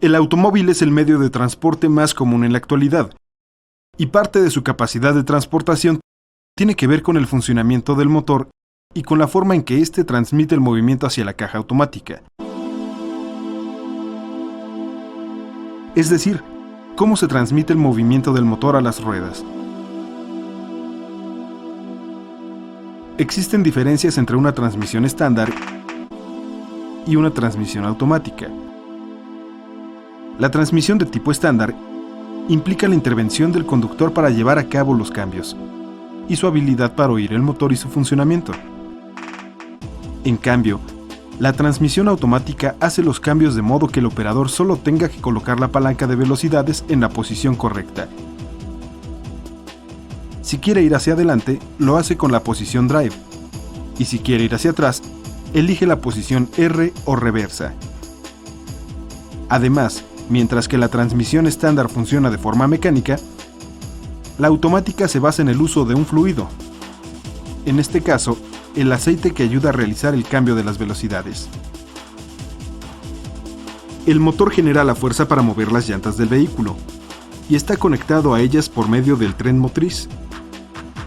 El automóvil es el medio de transporte más común en la actualidad, y parte de su capacidad de transportación tiene que ver con el funcionamiento del motor y con la forma en que éste transmite el movimiento hacia la caja automática. Es decir, cómo se transmite el movimiento del motor a las ruedas. Existen diferencias entre una transmisión estándar y una transmisión automática. La transmisión de tipo estándar implica la intervención del conductor para llevar a cabo los cambios y su habilidad para oír el motor y su funcionamiento. En cambio, la transmisión automática hace los cambios de modo que el operador solo tenga que colocar la palanca de velocidades en la posición correcta. Si quiere ir hacia adelante, lo hace con la posición drive, y si quiere ir hacia atrás, elige la posición R o reversa. Además, mientras que la transmisión estándar funciona de forma mecánica, la automática se basa en el uso de un fluido, en este caso, el aceite que ayuda a realizar el cambio de las velocidades. El motor genera la fuerza para mover las llantas del vehículo y está conectado a ellas por medio del tren motriz.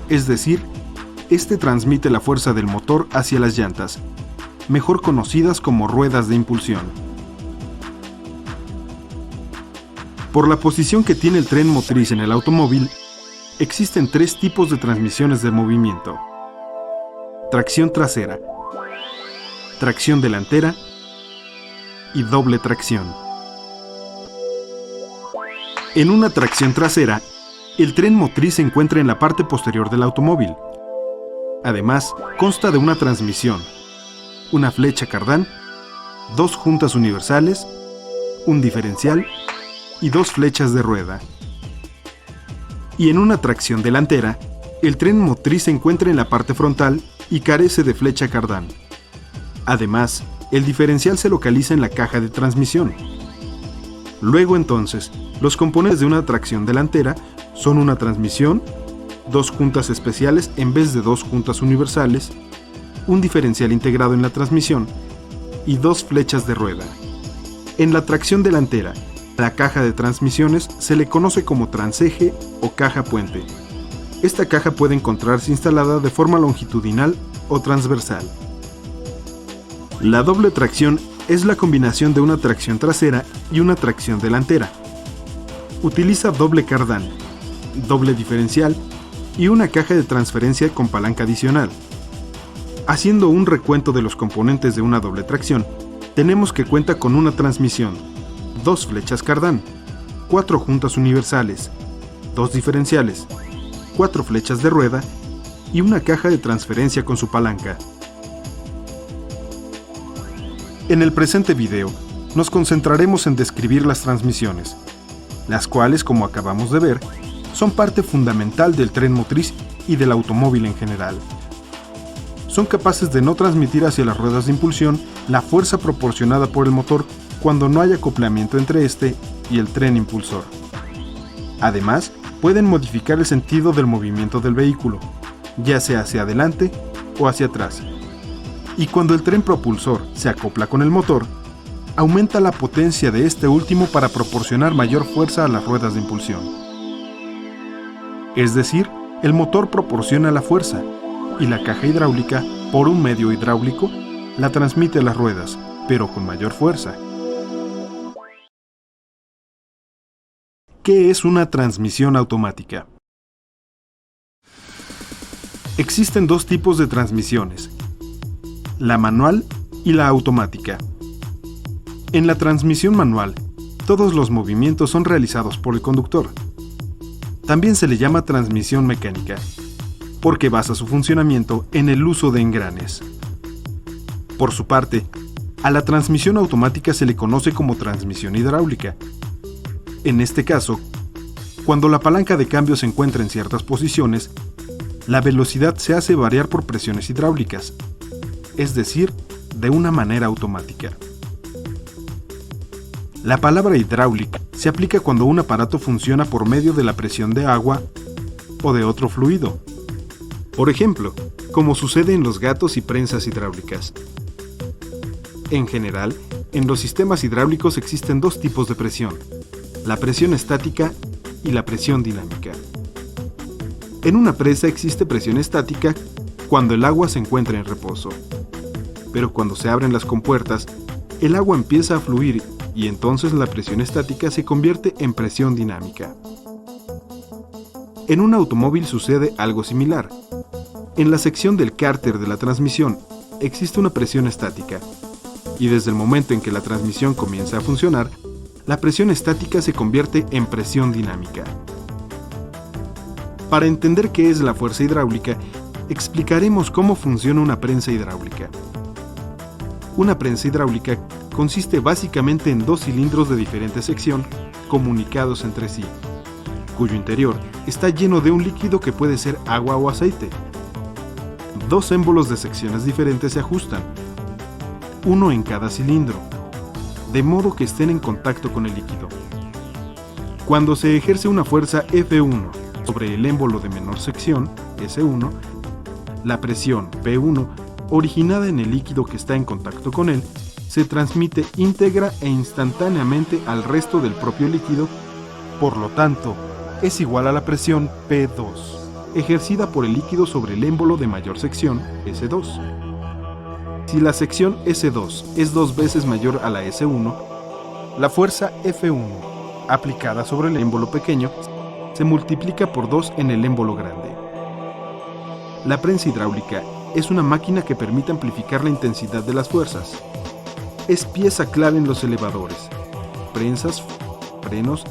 Es decir, este transmite la fuerza del motor hacia las llantas, mejor conocidas como ruedas de impulsión. Por la posición que tiene el tren motriz en el automóvil, existen tres tipos de transmisiones de movimiento: tracción trasera, tracción delantera y doble tracción. En una tracción trasera, el tren motriz se encuentra en la parte posterior del automóvil. Además, consta de una transmisión, una flecha cardán, dos juntas universales, un diferencial y dos flechas de rueda. Y en una tracción delantera, el tren motriz se encuentra en la parte frontal y carece de flecha cardán. Además, el diferencial se localiza en la caja de transmisión. Luego entonces, los componentes de una tracción delantera son una transmisión, dos juntas especiales en vez de dos juntas universales, un diferencial integrado en la transmisión y dos flechas de rueda. En la tracción delantera, la caja de transmisiones se le conoce como transeje o caja puente. Esta caja puede encontrarse instalada de forma longitudinal o transversal. La doble tracción es la combinación de una tracción trasera y una tracción delantera. Utiliza doble cardán, doble diferencial y una caja de transferencia con palanca adicional. Haciendo un recuento de los componentes de una doble tracción, tenemos que cuenta con una transmisión, dos flechas cardán, cuatro juntas universales, dos diferenciales, cuatro flechas de rueda y una caja de transferencia con su palanca. En el presente video, nos concentraremos en describir las transmisiones, las cuales, como acabamos de ver, son parte fundamental del tren motriz y del automóvil en general. Son capaces de no transmitir hacia las ruedas de impulsión la fuerza proporcionada por el motor cuando no hay acoplamiento entre este y el tren impulsor. Además, pueden modificar el sentido del movimiento del vehículo, ya sea hacia adelante o hacia atrás. Y cuando el tren propulsor se acopla con el motor, aumenta la potencia de este último para proporcionar mayor fuerza a las ruedas de impulsión. Es decir, el motor proporciona la fuerza y la caja hidráulica, por un medio hidráulico, la transmite a las ruedas, pero con mayor fuerza. ¿Qué es una transmisión automática? Existen dos tipos de transmisiones: la manual y la automática. En la transmisión manual, todos los movimientos son realizados por el conductor. También se le llama transmisión mecánica, porque basa su funcionamiento en el uso de engranes. Por su parte, a la transmisión automática se le conoce como transmisión hidráulica. En este caso, cuando la palanca de cambio se encuentra en ciertas posiciones, la velocidad se hace variar por presiones hidráulicas, es decir, de una manera automática. La palabra hidráulica se aplica cuando un aparato funciona por medio de la presión de agua o de otro fluido. Por ejemplo, como sucede en los gatos y prensas hidráulicas. En general, En los sistemas hidráulicos existen dos tipos de presión: la presión estática y la presión dinámica. En una presa existe presión estática cuando el agua se encuentra en reposo. Pero cuando se abren las compuertas, el agua empieza a fluir y entonces la presión estática se convierte en presión dinámica. En un automóvil sucede algo similar. En la sección del cárter de la transmisión existe una presión estática, y desde el momento en que la transmisión comienza a funcionar, la presión estática se convierte en presión dinámica. Para entender qué es la fuerza hidráulica, explicaremos cómo funciona una prensa hidráulica. Una prensa hidráulica consiste básicamente en dos cilindros de diferente sección comunicados entre sí, cuyo interior está lleno de un líquido que puede ser agua o aceite. Dos émbolos de secciones diferentes se ajustan, uno en cada cilindro, de modo que estén en contacto con el líquido. Cuando se ejerce una fuerza F1 sobre el émbolo de menor sección, S1, la presión P1, originada en el líquido que está en contacto con él, se transmite íntegra e instantáneamente al resto del propio líquido, por lo tanto, es igual a la presión P2, ejercida por el líquido sobre el émbolo de mayor sección, S2. Si la sección S2 es 2 veces mayor a la S1, la fuerza F1, aplicada sobre el émbolo pequeño, se multiplica por 2 en el émbolo grande. La prensa hidráulica es una máquina que permite amplificar la intensidad de las fuerzas. Es pieza clave en los elevadores, prensas, frenos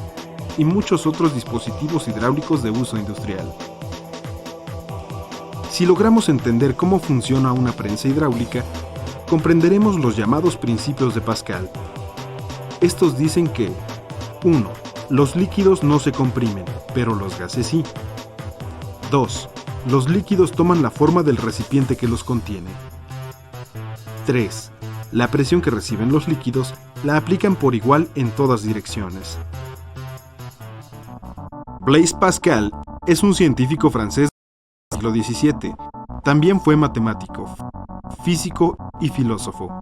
y muchos otros dispositivos hidráulicos de uso industrial. Si logramos entender cómo funciona una prensa hidráulica, comprenderemos los llamados principios de Pascal. Estos dicen que 1. Los líquidos no se comprimen, pero los gases sí. 2. Los líquidos toman la forma del recipiente que los contiene. 3. La presión que reciben los líquidos la aplican por igual en todas direcciones. Blaise Pascal es un científico francés del siglo XVII. También fue matemático, físico y filósofo.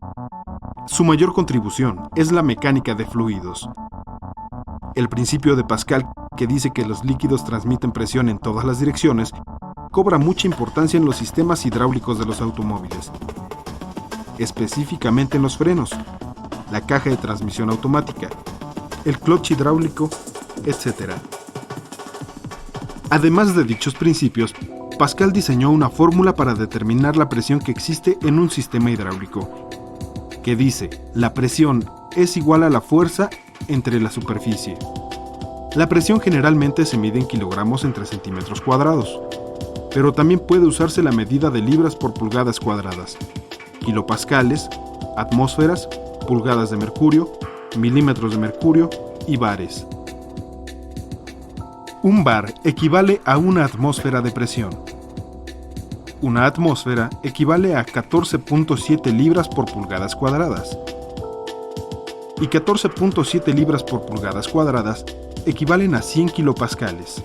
Su mayor contribución es la mecánica de fluidos. El principio de Pascal, que dice que los líquidos transmiten presión en todas las direcciones, cobra mucha importancia en los sistemas hidráulicos de los automóviles, específicamente en los frenos, la caja de transmisión automática, el clutch hidráulico, etc. Además de dichos principios, Pascal diseñó una fórmula para determinar la presión que existe en un sistema hidráulico, que dice: la presión es igual a la fuerza entre la superficie. La presión generalmente se mide en kilogramos entre centímetros cuadrados, pero también puede usarse la medida de libras por pulgadas cuadradas, kilopascales, atmósferas, pulgadas de mercurio, milímetros de mercurio y bares. Un bar equivale a una atmósfera de presión. Una atmósfera equivale a 14.7 libras por pulgadas cuadradas. Y 14.7 libras por pulgadas cuadradas equivalen a 100 kilopascales.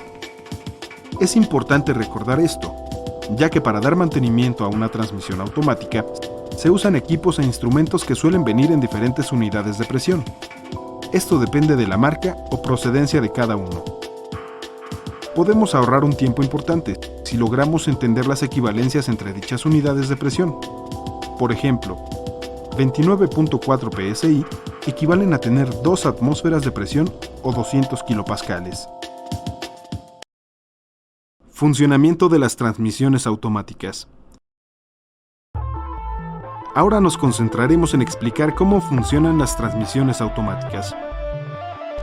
Es importante recordar esto, ya que para dar mantenimiento a una transmisión automática, se usan equipos e instrumentos que suelen venir en diferentes unidades de presión. Esto depende de la marca o procedencia de cada uno. Podemos ahorrar un tiempo importante si logramos entender las equivalencias entre dichas unidades de presión. Por ejemplo, 29.4 psi equivalen a tener 2 atmósferas de presión o 200 kilopascales. Funcionamiento de las transmisiones automáticas. Ahora nos concentraremos en explicar cómo funcionan las transmisiones automáticas.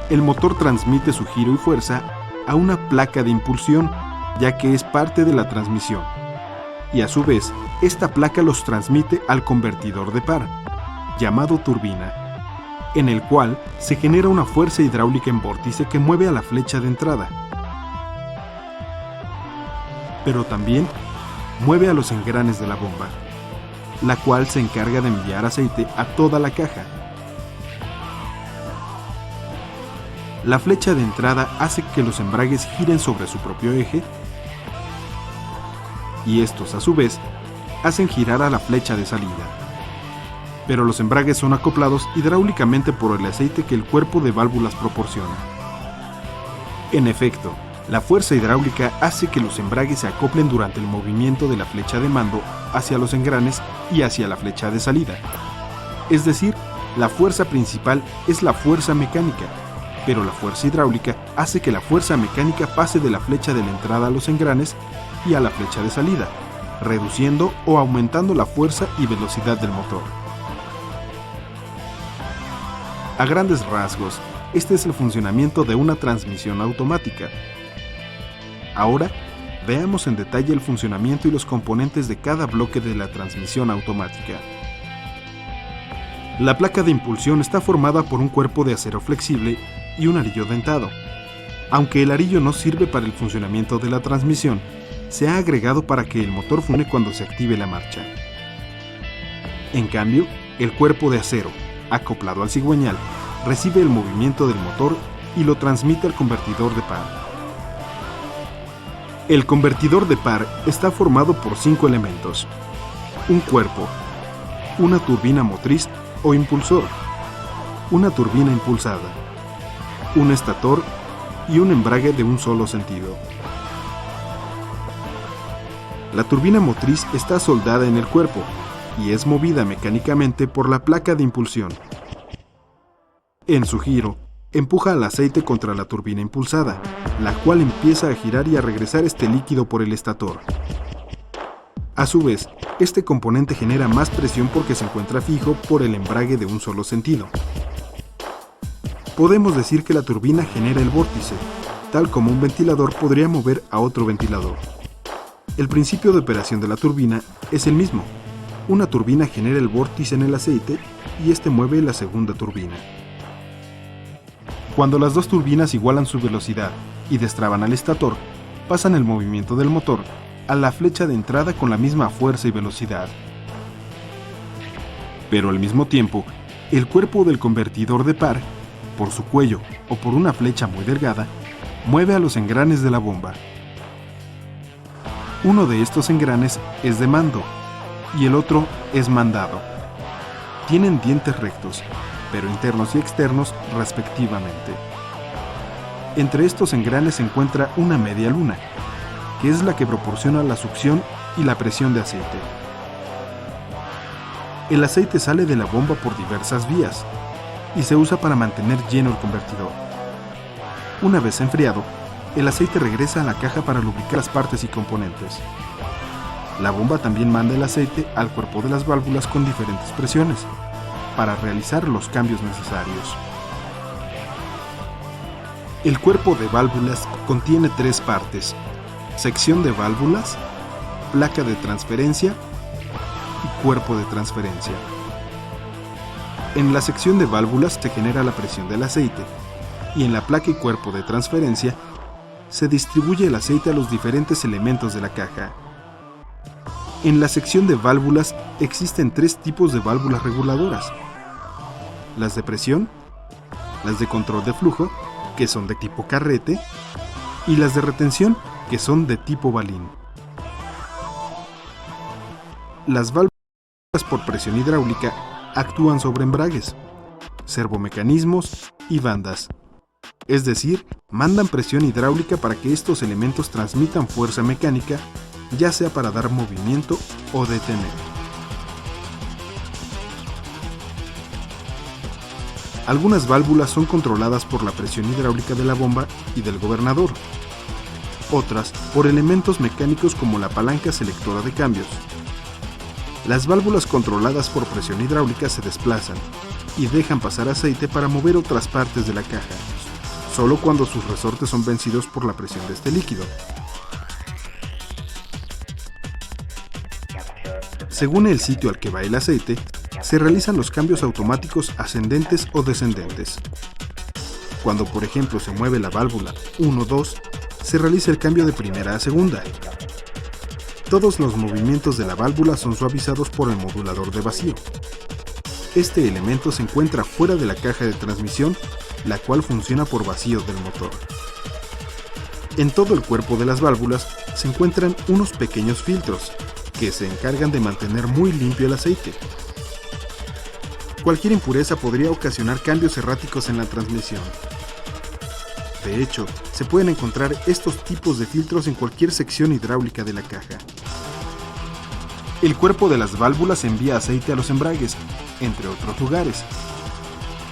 El motor transmite su giro y fuerza a una placa de impulsión, ya que es parte de la transmisión, y a su vez, esta placa los transmite al convertidor de par, llamado turbina, en el cual se genera una fuerza hidráulica en vórtice que mueve a la flecha de entrada, pero también mueve a los engranes de la bomba, la cual se encarga de enviar aceite a toda la caja. La flecha de entrada hace que los embragues giren sobre su propio eje, y estos, a su vez, hacen girar a la flecha de salida. pero los embragues son acoplados hidráulicamente por el aceite que el cuerpo de válvulas proporciona. En efecto, la fuerza hidráulica hace que los embragues se acoplen durante el movimiento de la flecha de mando hacia los engranes y hacia la flecha de salida. Es decir, la fuerza principal es la fuerza mecánica, pero la fuerza hidráulica hace que la fuerza mecánica pase de la flecha de la entrada a los engranes y a la flecha de salida, reduciendo o aumentando la fuerza y velocidad del motor. A grandes rasgos, este es el funcionamiento de una transmisión automática. Ahora, veamos en detalle el funcionamiento y los componentes de cada bloque de la transmisión automática. La placa de impulsión está formada por un cuerpo de acero flexible y un arillo dentado. Aunque el arillo no sirve para el funcionamiento de la transmisión, se ha agregado para que el motor funcione cuando se active la marcha. En cambio, el cuerpo de acero, acoplado al cigüeñal, recibe el movimiento del motor y lo transmite al convertidor de par. El convertidor de par está formado por 5 elementos: un cuerpo, una turbina motriz o impulsor, una turbina impulsada, un estator y un embrague de un solo sentido. La turbina motriz está soldada en el cuerpo y es movida mecánicamente por la placa de impulsión. En su giro, empuja el aceite contra la turbina impulsada, la cual empieza a girar y a regresar este líquido por el estator. A su vez, este componente genera más presión porque se encuentra fijo por el embrague de un solo sentido. Podemos decir que la turbina genera el vórtice, tal como un ventilador podría mover a otro ventilador. El principio de operación de la turbina es el mismo. Una turbina genera el vórtice en el aceite y este mueve la segunda turbina. Cuando las dos turbinas igualan su velocidad y destraban al estator, pasan el movimiento del motor a la flecha de entrada con la misma fuerza y velocidad. Pero al mismo tiempo, el cuerpo del convertidor de par, por su cuello o por una flecha muy delgada, mueve a los engranes de la bomba. Uno de estos engranes es de mando y el otro es mandado. Tienen dientes rectos, pero internos y externos respectivamente. Entre estos engranes se encuentra una media luna, que es la que proporciona la succión y la presión de aceite. El aceite sale de la bomba por diversas vías y se usa para mantener lleno el convertidor. Una vez enfriado, el aceite regresa a la caja para lubricar las partes y componentes. La bomba también manda el aceite al cuerpo de las válvulas con diferentes presiones, para realizar los cambios necesarios. El cuerpo de válvulas contiene 3 partes: sección de válvulas, placa de transferencia y cuerpo de transferencia. En la sección de válvulas se genera la presión del aceite y en la placa y cuerpo de transferencia se distribuye el aceite a los diferentes elementos de la caja. En la sección de válvulas existen 3 tipos de válvulas reguladoras: las de presión, las de control de flujo, que son de tipo carrete, y las de retención, que son de tipo balín. Las válvulas por presión hidráulica actúan sobre embragues, servomecanismos y bandas. Es decir, mandan presión hidráulica para que estos elementos transmitan fuerza mecánica, ya sea para dar movimiento o detener. Algunas válvulas son controladas por la presión hidráulica de la bomba y del gobernador, otras por elementos mecánicos como la palanca selectora de cambios. Las válvulas controladas por presión hidráulica se desplazan y dejan pasar aceite para mover otras partes de la caja, solo cuando sus resortes son vencidos por la presión de este líquido. Según el sitio al que va el aceite, se realizan los cambios automáticos ascendentes o descendentes. Cuando, por ejemplo, se mueve la válvula 1-2, se realiza el cambio de primera a segunda. Todos los movimientos de la válvula son suavizados por el modulador de vacío. Este elemento se encuentra fuera de la caja de transmisión, la cual funciona por vacío del motor. En todo el cuerpo de las válvulas se encuentran unos pequeños filtros que se encargan de mantener muy limpio el aceite. cualquier impureza podría ocasionar cambios erráticos en la transmisión. De hecho, se pueden encontrar estos tipos de filtros en cualquier sección hidráulica de la caja. El cuerpo de las válvulas envía aceite a los embragues, entre otros lugares.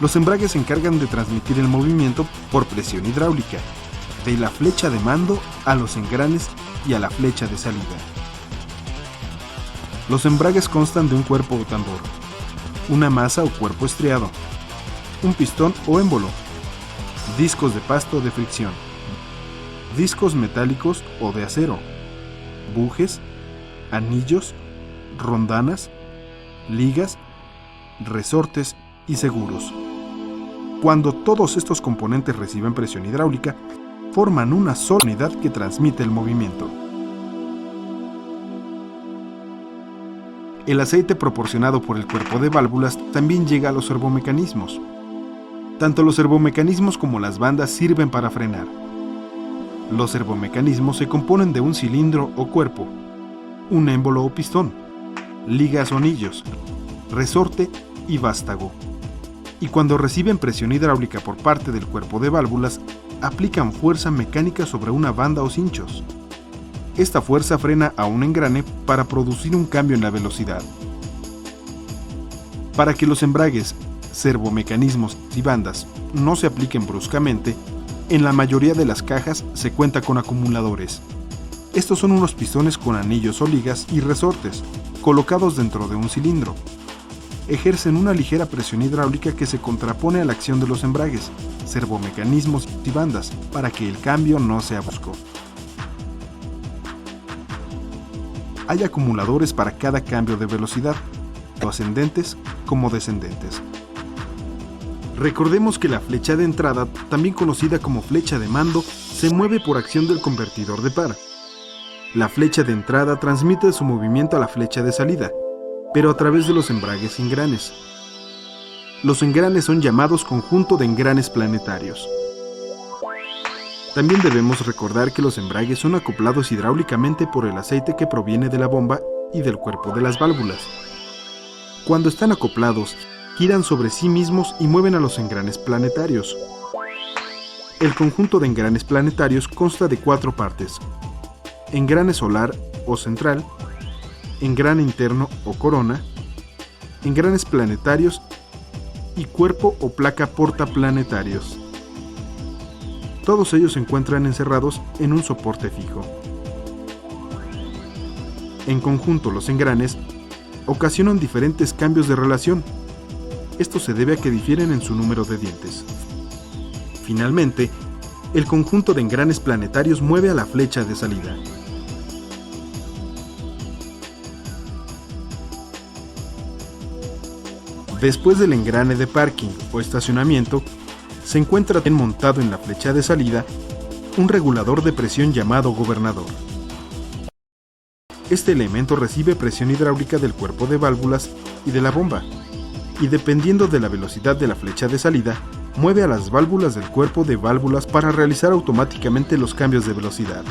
Los embragues se encargan de transmitir el movimiento por presión hidráulica, de la flecha de mando a los engranes y a la flecha de salida. Los embragues constan de un cuerpo o tambor, una masa o cuerpo estriado, un pistón o émbolo, discos de pasto de fricción, discos metálicos o de acero, bujes, anillos, rondanas, ligas, resortes y seguros. Cuando todos estos componentes reciben presión hidráulica, forman una sola unidad que transmite el movimiento. El aceite proporcionado por el cuerpo de válvulas también llega a los servomecanismos. Tanto los servomecanismos como las bandas sirven para frenar. Los servomecanismos se componen de un cilindro o cuerpo, un émbolo o pistón, ligas o anillos, resorte y vástago. Y cuando reciben presión hidráulica por parte del cuerpo de válvulas, aplican fuerza mecánica sobre una banda o cinchos. Esta fuerza frena a un engrane para producir un cambio en la velocidad. Para que los embragues, servomecanismos y bandas no se apliquen bruscamente, en la mayoría de las cajas se cuenta con acumuladores. Estos son unos pistones con anillos o ligas y resortes, colocados dentro de un cilindro. Ejercen una ligera presión hidráulica que se contrapone a la acción de los embragues, servomecanismos y bandas, para que el cambio no sea brusco. Hay acumuladores para cada cambio de velocidad, tanto ascendentes como descendentes. Recordemos que la flecha de entrada, también conocida como flecha de mando, se mueve por acción del convertidor de par. La flecha de entrada transmite su movimiento a la flecha de salida, pero a través de los embragues y engranes. Los engranes son llamados conjunto de engranes planetarios. También debemos recordar que los embragues son acoplados hidráulicamente por el aceite que proviene de la bomba y del cuerpo de las válvulas. Cuando están acoplados, giran sobre sí mismos y mueven a los engranes planetarios. El conjunto de engranes planetarios consta de 4 partes: engrane solar o central, engrane interno o corona, engranes planetarios y cuerpo o placa portaplanetarios. Todos ellos se encuentran encerrados en un soporte fijo. En conjunto, los engranes ocasionan diferentes cambios de relación. Esto se debe a que difieren en su número de dientes. Finalmente, el conjunto de engranes planetarios mueve a la flecha de salida. Después del engrane de parking o estacionamiento, se encuentra montado en la flecha de salida un regulador de presión llamado gobernador. Este elemento recibe presión hidráulica del cuerpo de válvulas y de la bomba, y dependiendo de la velocidad de la flecha de salida, mueve a las válvulas del cuerpo de válvulas para realizar automáticamente los cambios de velocidad.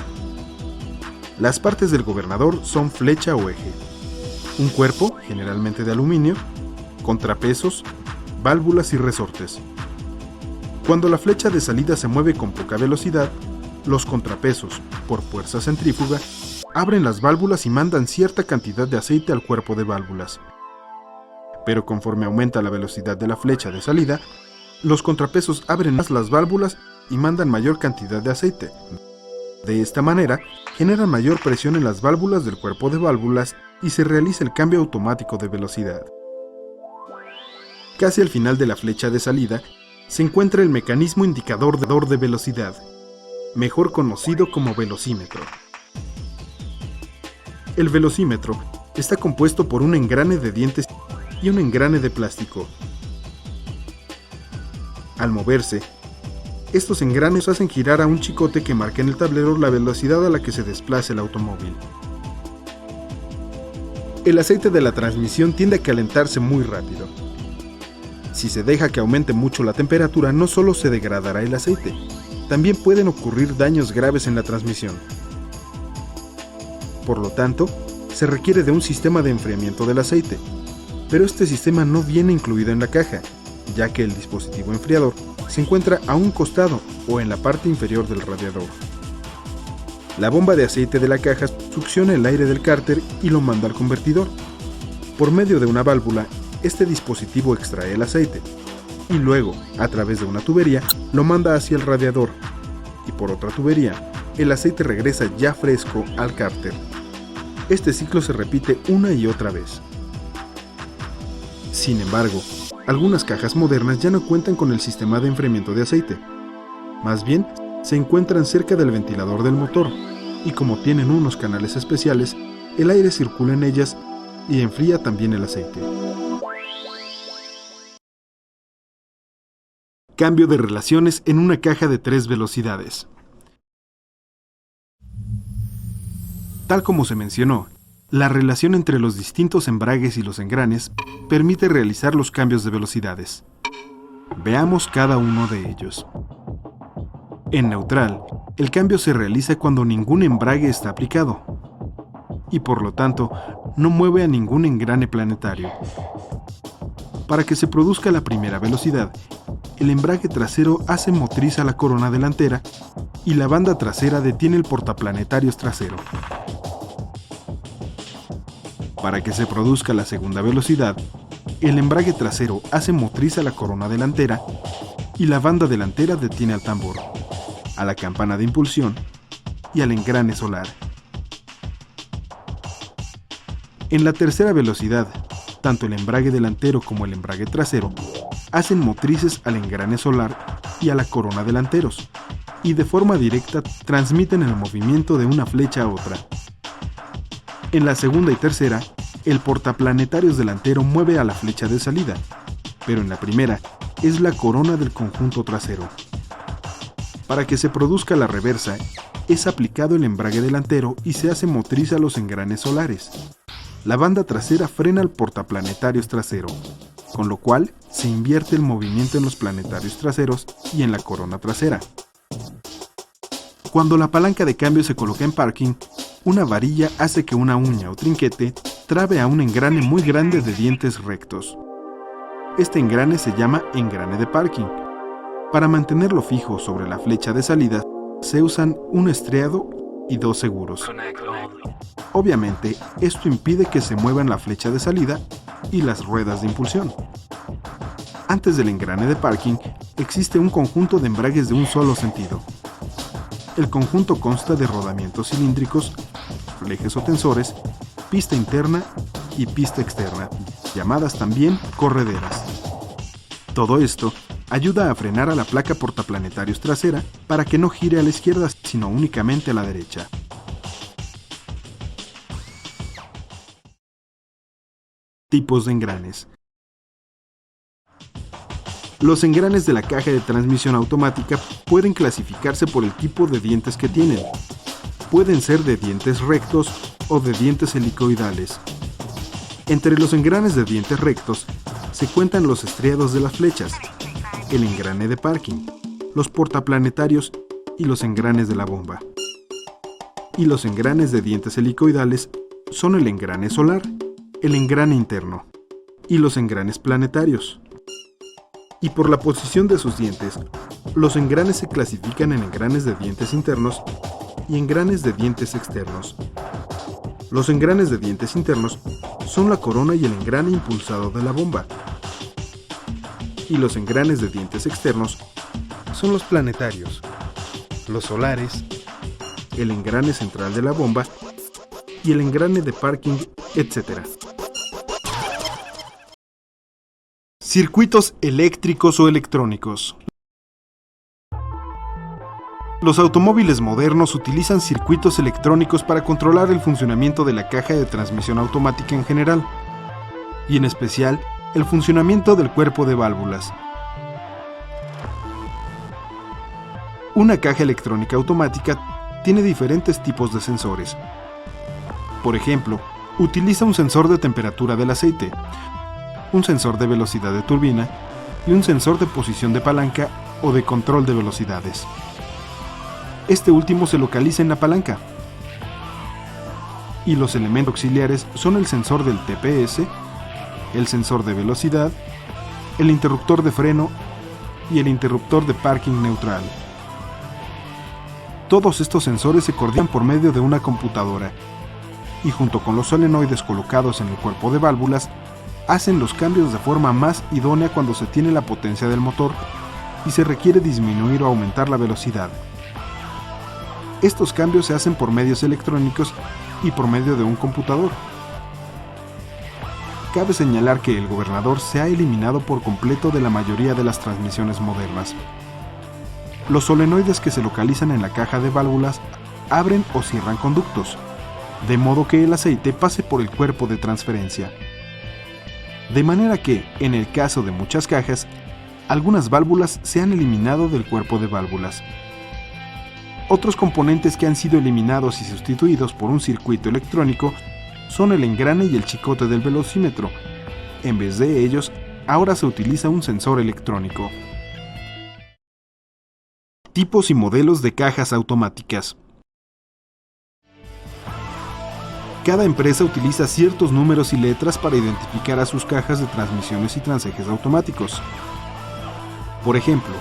Las partes del gobernador son flecha o eje, un cuerpo, generalmente de aluminio, contrapesos, válvulas y resortes. Cuando la flecha de salida se mueve con poca velocidad, los contrapesos, por fuerza centrífuga, abren las válvulas y mandan cierta cantidad de aceite al cuerpo de válvulas. Pero conforme aumenta la velocidad de la flecha de salida, los contrapesos abren más las válvulas y mandan mayor cantidad de aceite. De esta manera, generan mayor presión en las válvulas del cuerpo de válvulas y se realiza el cambio automático de velocidad. Casi al final de la flecha de salida, se encuentra el mecanismo indicador de velocidad, mejor conocido como velocímetro. El velocímetro está compuesto por un engrane de dientes y un engrane de plástico. Al moverse, estos engranes hacen girar a un chicote que marca en el tablero la velocidad a la que se desplaza el automóvil. El aceite de la transmisión tiende a calentarse muy rápido. Si se deja que aumente mucho la temperatura, no solo se degradará el aceite, también pueden ocurrir daños graves en la transmisión. Por lo tanto, se requiere de un sistema de enfriamiento del aceite. Pero este sistema no viene incluido en la caja, ya que el dispositivo enfriador se encuentra a un costado o en la parte inferior del radiador. La bomba de aceite de la caja succiona el aire del cárter y lo manda al convertidor. Por medio de una válvula, este dispositivo extrae el aceite y luego, a través de una tubería, lo manda hacia el radiador, y por otra tubería, el aceite regresa ya fresco al cárter. Este ciclo se repite una y otra vez. Sin embargo, algunas cajas modernas ya no cuentan con el sistema de enfriamiento de aceite. Más bien, se encuentran cerca del ventilador del motor, y como tienen unos canales especiales, el aire circula en ellas y enfría también el aceite. Cambio de relaciones en una caja de 3 velocidades. Tal como se mencionó, la relación entre los distintos embragues y los engranes permite realizar los cambios de velocidades. Veamos cada uno de ellos. En neutral, el cambio se realiza cuando ningún embrague está aplicado y por lo tanto no mueve a ningún engrane planetario. Para que se produzca la primera velocidad, el embrague trasero hace motriz a la corona delantera y la banda trasera detiene el portaplanetarios trasero. Para que se produzca la segunda velocidad, el embrague trasero hace motriz a la corona delantera y la banda delantera detiene al tambor, a la campana de impulsión y al engrane solar. En la tercera velocidad, tanto el embrague delantero como el embrague trasero hacen motrices al engrane solar y a la corona delanteros, y de forma directa transmiten el movimiento de una flecha a otra. En la segunda y tercera, el portaplanetarios delantero mueve a la flecha de salida, pero en la primera es la corona del conjunto trasero. Para que se produzca la reversa, es aplicado el embrague delantero y se hace motriz a los engranes solares. La banda trasera frena el portaplanetarios trasero, con lo cual se invierte el movimiento en los planetarios traseros y en la corona trasera. Cuando la palanca de cambio se coloca en parking, una varilla hace que una uña o trinquete trabe a un engrane muy grande de dientes rectos. Este engrane se llama engrane de parking. Para mantenerlo fijo sobre la flecha de salida, se usan un estriado y 2 seguros. Obviamente, esto impide que se muevan la flecha de salida y las ruedas de impulsión. Antes del engrane de parking, existe un conjunto de embragues de un solo sentido. El conjunto consta de rodamientos cilíndricos, flejes o tensores, pista interna y pista externa, llamadas también correderas. Todo esto ayuda a frenar a la placa portaplanetarios trasera para que no gire a la izquierda, sino únicamente a la derecha. Tipos de engranes. Los engranes de la caja de transmisión automática pueden clasificarse por el tipo de dientes que tienen. Pueden ser de dientes rectos o de dientes helicoidales. Entre los engranes de dientes rectos se cuentan los estriados de las flechas, el engrane de parking, los portaplanetarios y los engranes de la bomba. Y los engranes de dientes helicoidales son el engrane solar, el engrane interno y los engranes planetarios. Y por la posición de sus dientes, los engranes se clasifican en engranes de dientes internos y engranes de dientes externos. Los engranes de dientes internos son la corona y el engrane impulsado de la bomba. Y los engranes de dientes externos son los planetarios, los solares, el engrane central de la bomba y el engrane de parking, etc. Circuitos eléctricos o electrónicos. Los automóviles modernos utilizan circuitos electrónicos para controlar el funcionamiento de la caja de transmisión automática en general, y en especial el funcionamiento del cuerpo de válvulas. Una caja electrónica automática tiene diferentes tipos de sensores. Por ejemplo, utiliza un sensor de temperatura del aceite, un sensor de velocidad de turbina y un sensor de posición de palanca o de control de velocidades. Este último se localiza en la palanca. Y los elementos auxiliares son el sensor del TPS, el sensor de velocidad, el interruptor de freno y el interruptor de parking neutral. Todos estos sensores se coordinan por medio de una computadora y junto con los solenoides colocados en el cuerpo de válvulas, hacen los cambios de forma más idónea cuando se tiene la potencia del motor y se requiere disminuir o aumentar la velocidad. Estos cambios se hacen por medios electrónicos y por medio de un computador. Cabe señalar que el gobernador se ha eliminado por completo de la mayoría de las transmisiones modernas. Los solenoides que se localizan en la caja de válvulas abren o cierran conductos, de modo que el aceite pase por el cuerpo de transferencia. De manera que, en el caso de muchas cajas, algunas válvulas se han eliminado del cuerpo de válvulas. Otros componentes que han sido eliminados y sustituidos por un circuito electrónico son el engrane y el chicote del velocímetro. En vez de ellos, ahora se utiliza un sensor electrónico. Tipos y modelos de cajas automáticas. Cada empresa utiliza ciertos números y letras para identificar a sus cajas de transmisiones y transejes automáticos. Por ejemplo,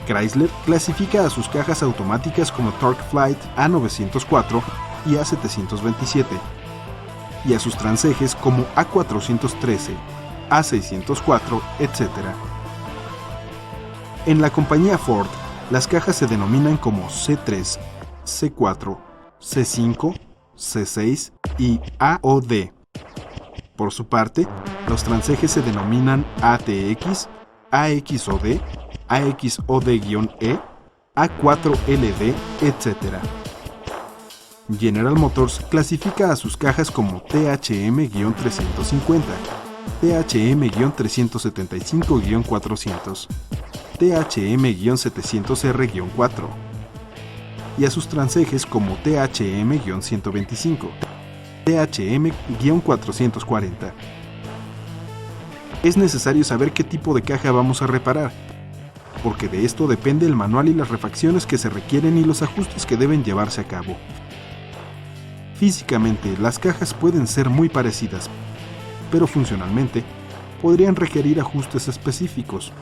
Chrysler clasifica a sus cajas automáticas como TorqueFlite A904 y A727, y a sus transejes como A413, A604, etc. En la compañía Ford, las cajas se denominan como C3, C4, C5, C6 y AOD. Por su parte, los transejes se denominan ATX, AXOD, AXOD-E, A4LD, etc. General Motors clasifica a sus cajas como THM-350, THM-375-400, THM-700R-4 y a sus transejes como THM-125, THM-440. Es necesario saber qué tipo de caja vamos a reparar, porque de esto depende el manual y las refacciones que se requieren y los ajustes que deben llevarse a cabo. Físicamente, las cajas pueden ser muy parecidas, pero funcionalmente podrían requerir ajustes específicos.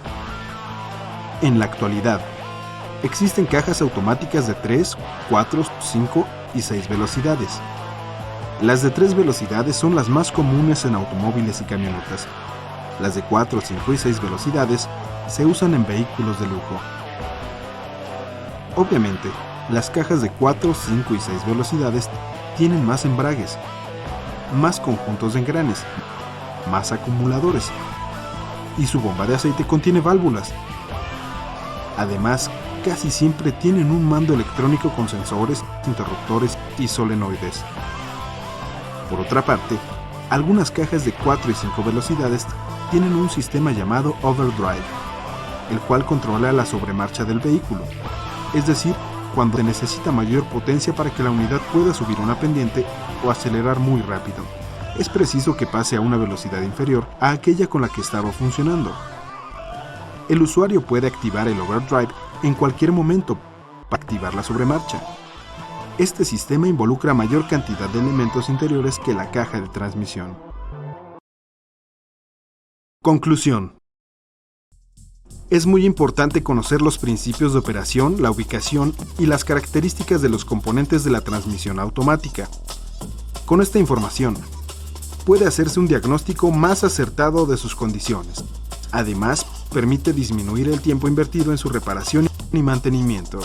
En la actualidad, existen cajas automáticas de 3, 4, 5 y 6 velocidades. Las de 3 velocidades son las más comunes en automóviles y camionetas. Las de 4, 5 y 6 velocidades se usan en vehículos de lujo. Obviamente, las cajas de 4, 5 y 6 velocidades tienen más embragues, más conjuntos de engranes, más acumuladores, y su bomba de aceite contiene válvulas. Además, casi siempre tienen un mando electrónico con sensores, interruptores y solenoides. Por otra parte, algunas cajas de 4 y 5 velocidades tienen un sistema llamado overdrive, el cual controla la sobremarcha del vehículo, es decir, cuando se necesita mayor potencia para que la unidad pueda subir una pendiente o acelerar muy rápido. Es preciso que pase a una velocidad inferior a aquella con la que estaba funcionando. El usuario puede activar el overdrive en cualquier momento para activar la sobremarcha. Este sistema involucra mayor cantidad de elementos interiores que la caja de transmisión. Conclusión. Es muy importante conocer los principios de operación, la ubicación y las características de los componentes de la transmisión automática. Con esta información, puede hacerse un diagnóstico más acertado de sus condiciones. Además, permite disminuir el tiempo invertido en su reparación y mantenimiento.